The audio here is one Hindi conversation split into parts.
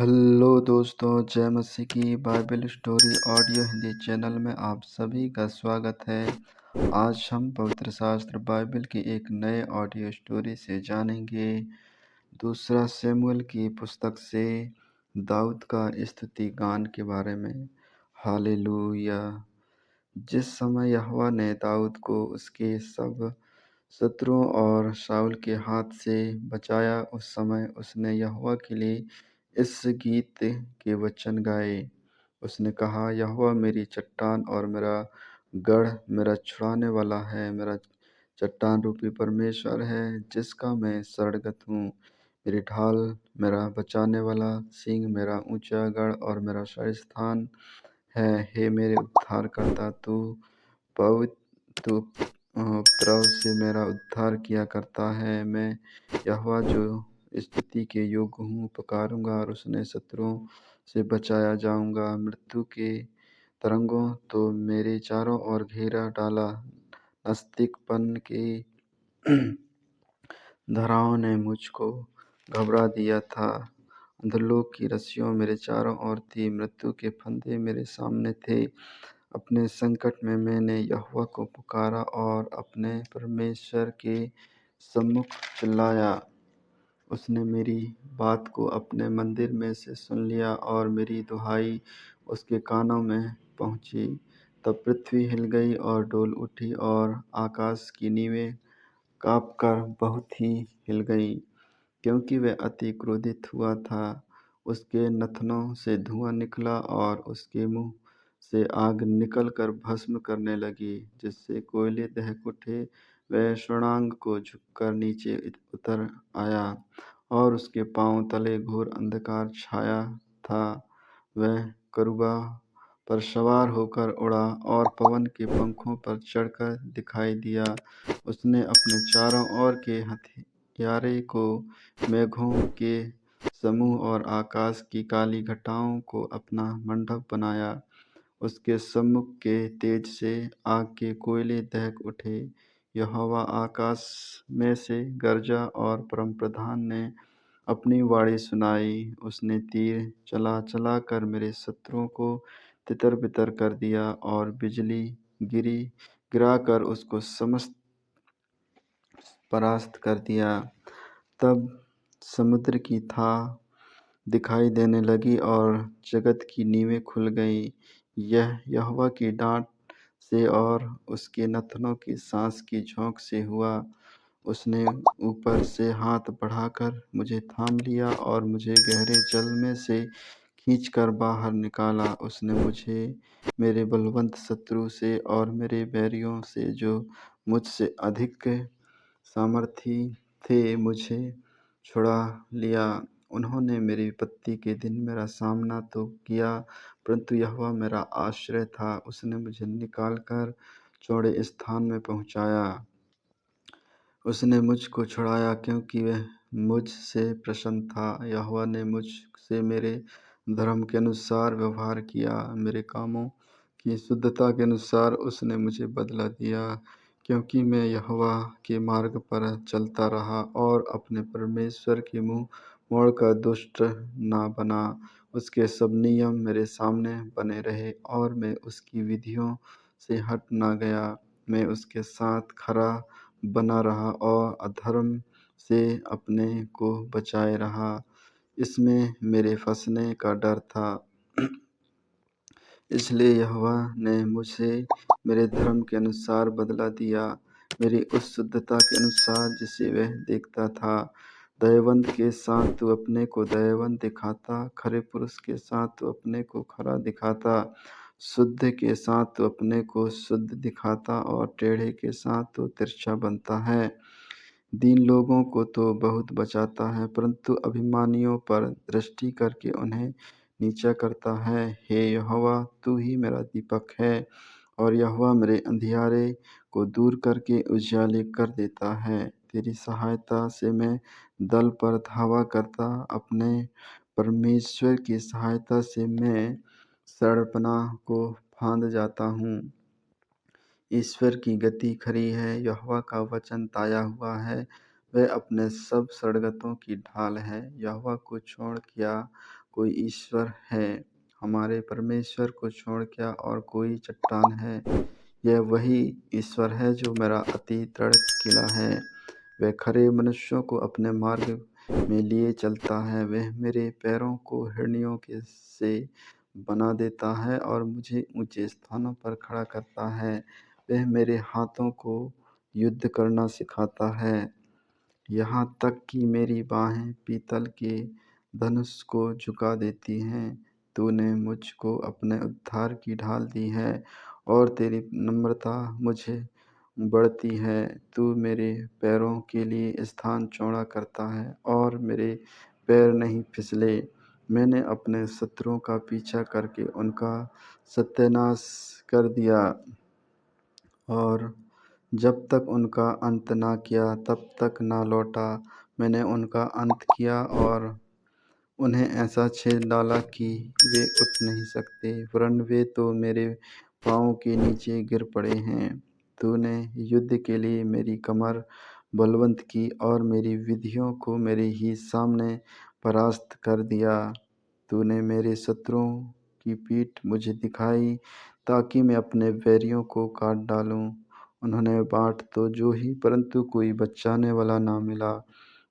हेलो दोस्तों, जय मसीह की Bible story audio Hindi channel में आप सभी का स्वागत है। आज हम पवित्र शास्त्र बाइबल की एक नए ऑडियो स्टोरी से जानेंगे। दूसरा शमूएल की पुस्तक से दाऊद का स्तुति गान के बारे में। हालेलुया। जिस समय यहोवा ने दाऊद को उसके सब शत्रुओं और शाऊल के हाथ से बचाया, उस समय उसने यहोवा के लिए इस गीत के वचन गाए। उसने कहा, यहोवा मेरी चट्टान और मेरा गढ़, मेरा छुड़ाने वाला है, मेरा चट्टान रूपी परमेश्वर है जिसका मैं शरणगत हूँ। मेरी ढाल, मेरा बचाने वाला सिंह, मेरा ऊंचा गढ़ और मेरा शरण स्थान है। हे मेरे उद्धारकर्ता, तू उपद्रव से मेरा उद्धार किया करता है। मैं यहोवा जो स्तुति के योग्य हूँ पुकारूंगा और उसने शत्रुओं से बचाया जाऊंगा। मृत्यु के तरंगों तो मेरे चारों ओर घेरा डाला, नास्तिकपन के धाराओं ने मुझको घबरा दिया था। अंधलोक की रस्सियों मेरे चारों ओर थी, मृत्यु के फंदे मेरे सामने थे। अपने संकट में मैंने यहोवा को पुकारा और अपने परमेश्वर के सम्मुख चिल्लाया। उसने मेरी बात को अपने मंदिर में से सुन लिया और मेरी दुहाई उसके कानों में पहुंची। तब पृथ्वी हिल गई और डोल उठी और आकाश की नींवें काँपकर बहुत ही हिल गई, क्योंकि वह अति क्रोधित हुआ था। उसके नथनों से धुआं निकला और उसके मुंह से आग निकलकर भस्म करने लगी, जिससे कोयले दहक उठे। वह स्वर्णांग को झुककर नीचे उतर आया और उसके पांव तले घोर अंधकार छाया था। वह करूबा पर सवार होकर उड़ा और पवन के पंखों पर चढ़कर दिखाई दिया। उसने अपने चारों ओर के हथियारे को, मेघों के समूह और आकाश की काली घटाओं को अपना मंडप बनाया। उसके सम्मुख के तेज से आग के कोयले दहक उठे। यहोवा आकाश में से गरजा और परमप्रधान ने अपनी वाणी सुनाई। उसने तीर चला चला कर मेरे शत्रुओं को तितर बितर कर दिया और बिजली गिराकर उसको समस्त परास्त कर दिया। तब समुद्र की था दिखाई देने लगी और जगत की नींवें खुल गई। यह यहोवा की डांट से और उसके नथनों की सांस की झोंक से हुआ। उसने ऊपर से हाथ बढ़ाकर मुझे थाम लिया और मुझे गहरे जल में से खींचकर बाहर निकाला। उसने मुझे मेरे बलवन्त शत्रु से और मेरे बैरियों से, जो मुझसे अधिक सामर्थी थे, मुझे छुड़ा लिया। उन्होंने मेरी विपत्ति के दिन मेरा सामना तो किया, परंतु यहोवा मेरा आश्रय था। उसने मुझे निकालकर चौड़े स्थान में पहुँचाया। उसने मुझको छुड़ाया, क्योंकि वह मुझसे प्रसन्न था। यहोवा ने मुझसे मेरे धर्म के अनुसार व्यवहार किया। मेरे कामों की शुद्धता के अनुसार उसने मुझे बदला दिया, क्योंकि मैं यहोवा के मार्ग पर चलता रहा और अपने परमेश्वर के मुँह मोड़कर दुष्ट ना बना। उसके सब नियम मेरे सामने बने रहे और मैं उसकी विधियों से हट ना गया। मैं उसके साथ खरा बना रहा और अधर्म से अपने को बचाए रहा। इसमें मेरे फंसने का डर था। इसलिए यहोवा ने मुझे मेरे धर्म के अनुसार बदला दिया, मेरी उस शुद्धता के अनुसार जिसे वह देखता था। दयावंत के साथ तू अपने को दयावंत दिखाता, खरे पुरुष के साथ तू अपने को खरा दिखाता, शुद्ध के साथ तू अपने को शुद्ध दिखाता और टेढ़े के साथ तू तिरछा बनता है। दीन लोगों को तो बहुत बचाता है, परंतु अभिमानियों पर दृष्टि करके उन्हें नीचा करता है। हे यहोवा, तू ही मेरा दीपक है और यहोवा मेरे अंधियारे को दूर करके उजियाले कर देता है। तेरी सहायता से मैं दल पर धावा करता, अपने परमेश्वर की सहायता से मैं शरणपनाह को फांद जाता हूँ। ईश्वर की गति खरी है, यहोवा का वचन ताया हुआ है। वह अपने सब शरणगतों की ढाल है। यहोवा को छोड़ क्या कोई ईश्वर है। हमारे परमेश्वर को छोड़ क्या और कोई चट्टान है। यह वही ईश्वर है जो मेरा अति दृढ़ किला है। वह खरे मनुष्यों को अपने मार्ग में लिए चलता है। वह मेरे पैरों को हिरनियों के से बना देता है और मुझे ऊंचे स्थानों पर खड़ा करता है। वह मेरे हाथों को युद्ध करना सिखाता है, यहाँ तक कि मेरी बाहें पीतल के धनुष को झुका देती हैं। तूने मुझको अपने उद्धार की ढाल दी है और तेरी नम्रता मुझे बढ़ती है। तू मेरे पैरों के लिए स्थान चौड़ा करता है और मेरे पैर नहीं फिसले। मैंने अपने शत्रुओं का पीछा करके उनका सत्यानाश कर दिया और जब तक उनका अंत ना किया तब तक ना लौटा। मैंने उनका अंत किया और उन्हें ऐसा छेद डाला कि वे उठ नहीं सकते, वरन वे तो मेरे पाँव के नीचे गिर पड़े हैं। तूने युद्ध के लिए मेरी कमर बलवन्त की और मेरी विधियों को मेरे ही सामने परास्त कर दिया। तूने मेरे शत्रुओं की पीठ मुझे दिखाई ताकि मैं अपने बैरियों को काट डालूं। उन्होंने बाट तो जोही, परंतु कोई बचाने वाला ना मिला।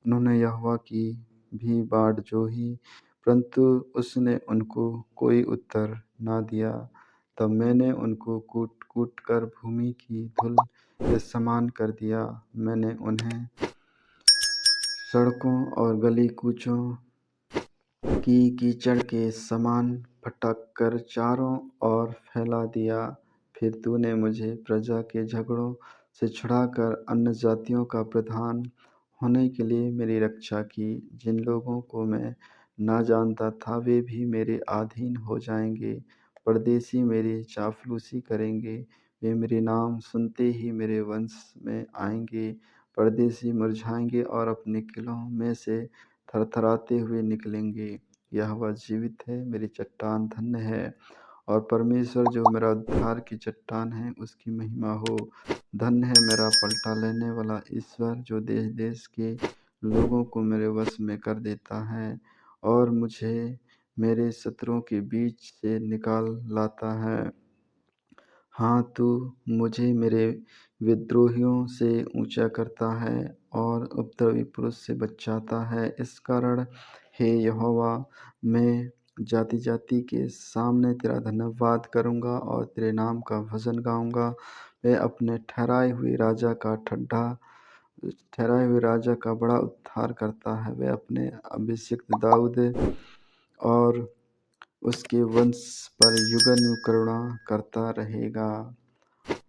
उन्होंने यहोवा की भी बाट जोही, परंतु उसने उनको कोई उत्तर ना दिया। तब मैंने उनको कूट कूट कर भूमि की धूल के समान कर दिया। मैंने उन्हें सड़कों और गली कूचों की कीचड़ के समान फटक कर चारों ओर फैला दिया। फिर तूने मुझे प्रजा के झगड़ों से छुड़ाकर अन्य जातियों का प्रधान होने के लिए मेरी रक्षा की। जिन लोगों को मैं ना जानता था वे भी मेरे अधीन हो जाएंगे। परदेशी मेरी चापलूसी करेंगे, वे मेरे नाम सुनते ही मेरे वंश में आएंगे। परदेशी मुरझाएंगे और अपने किलों में से थरथराते हुए निकलेंगे। यहोवा जीवित है, मेरी चट्टान धन्य है और परमेश्वर जो मेरा उद्धार की चट्टान है, उसकी महिमा हो। धन्य है मेरा पलटा लेने वाला ईश्वर, जो देश देश के लोगों को मेरे वश में कर देता है और मुझे मेरे शत्रुओं के बीच से निकाल लाता है। हाँ, तू मुझे मेरे विद्रोहियों से ऊंचा करता है और उपद्रवी पुरुष से बचाता है। इस कारण हे यहोवा, मैं जाति जाति के सामने तेरा धन्यवाद करूँगा और तेरे नाम का भजन गाऊँगा। वह अपने ठहराए हुए राजा का बड़ा उद्धार करता है। वह अपने अभिषिक्त दाऊद और उसके वंश पर युगानुयुग करुणा करता रहेगा।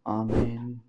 आमीन।